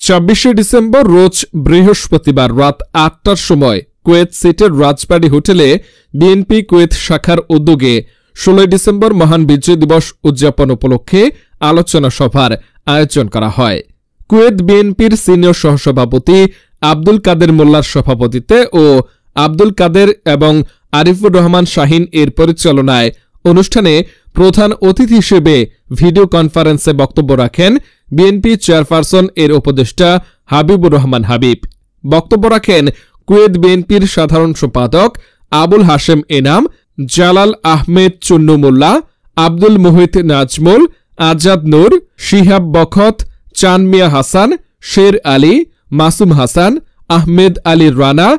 ২৬শে ডিসেম্বর রোজ বৃহস্পতিবার রাত ৮টার সময় কুয়েত সিটির রাজবাড়ী হোটেলে বিএনপি কুয়েত শাখার উদ্যোগে ১৬ ডিসেম্বর মহান বিজয় দিবস উদযাপন উপলক্ষে আলোচনা সভার আয়োজন করা হয়। কুয়েত বিএনপির সিনিয়র সহসভাপতি আব্দুল কাদের মোল্লার সভাপতিত্বে ও আব্দুল কাদের এবং আরিফুর রহমান শাহিন এর পরিচালনায় অনুষ্ঠানে প্রধান অতিথি হিসেবে ভিডিও কনফারেন্সে বক্তব্য রাখেন বিএনপি চেয়ারপারসন এর উপদেষ্টা হাবিবুর রহমান হাবিব। বক্তব্য রাখেন কুয়েত বিএনপির সাধারণ সম্পাদক আবুল হাশেম এনাম, জালাল আহমেদ চুন্নু মোল্লা, আব্দুল মুহিত নাজমুল, আজাদ নূর, শিহাব বখত, চান মিয়া হাসান, শের আলী, মাসুম হাসান, আহমেদ আলী রানা,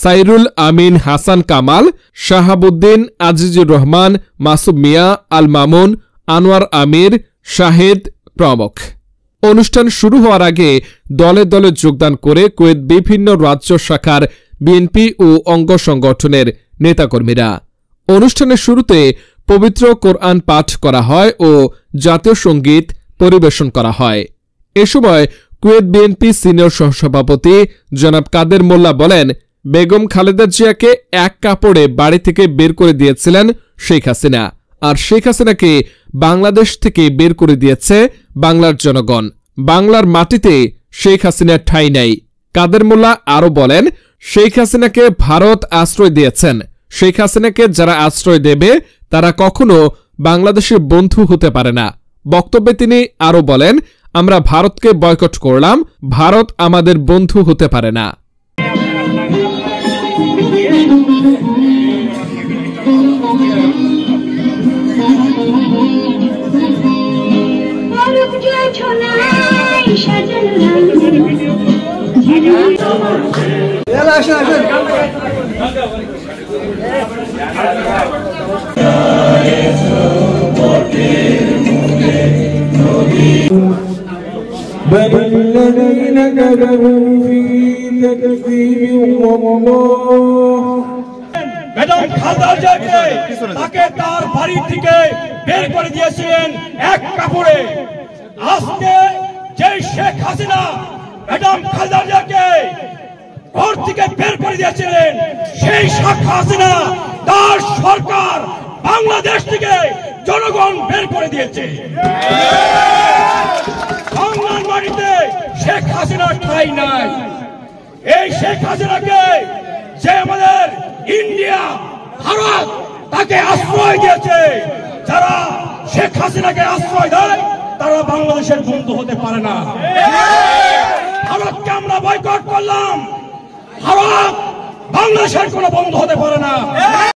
সাইরুল আমিন হাসান কামাল, শাহাবুদ্দিন, আজিজুর রহমান, মাসুম মিয়া, আল মামুন, আনোয়ার আমির, শাহেদ প্রমুখ। অনুষ্ঠান শুরু হওয়ার আগে দলে দলে যোগদান করে কুয়েত বিভিন্ন রাজ্য শাখার বিএনপি ও অঙ্গ সংগঠনের নেতাকর্মীরা। অনুষ্ঠানের শুরুতে পবিত্র কোরআন পাঠ করা হয় ও জাতীয় সঙ্গীত পরিবেশন করা হয়। এ সময় কুয়েত বিএনপি সিনিয়র সহসভাপতি জনাব কাদের মোল্লা বলেন, বেগম খালেদা জিয়াকে এক কাপড়ে বাড়ি থেকে বের করে দিয়েছিলেন শেখ হাসিনা, আর শেখ হাসিনাকে বাংলাদেশ থেকে বের করে দিয়েছে বাংলার জনগণ। বাংলার মাটিতে শেখ হাসিনার ঠাঁই নাই। কাদের মোল্লা আরও বলেন, শেখ হাসিনাকে ভারত আশ্রয় দিয়েছেন। শেখ হাসিনাকে যারা আশ্রয় দেবে তারা কখনো বাংলাদেশের বন্ধু হতে পারে না। বক্তব্যে তিনি আরও বলেন, আমরা ভারতকে বয়কট করলাম, ভারত আমাদের বন্ধু হতে পারে না। بل الذين كفروا في تكذيب والله বেগম খালেদা জিয়াকে তাকে তার বাড়ি থেকে বের করে দিয়েছিলেন এক কাপড়ে। আজকে যে শেখ হাসিনা বেগম খালেদা জিয়াকে ঘর থেকে বের করে দিয়েছিলেন, সেই শেখ হাসিনা তার সরকার বাংলাদেশ থেকে জনগণ বের করে দিয়েছে। বাংলার মাটিতে শেখ হাসিনার ঠাঁই নাই। এই শেখ হাসিনাকে যে আমাদের ইন্ডিয়া, ভারত তাকে আশ্রয় দিয়েছে, যারা শেখ হাসিনাকে আশ্রয় দেয় তারা বাংলাদেশের বন্ধু হতে পারে না। ভারতকে আমরা বয়কট করলাম, ভারত বাংলাদেশের কোনো বন্ধু হতে পারে না।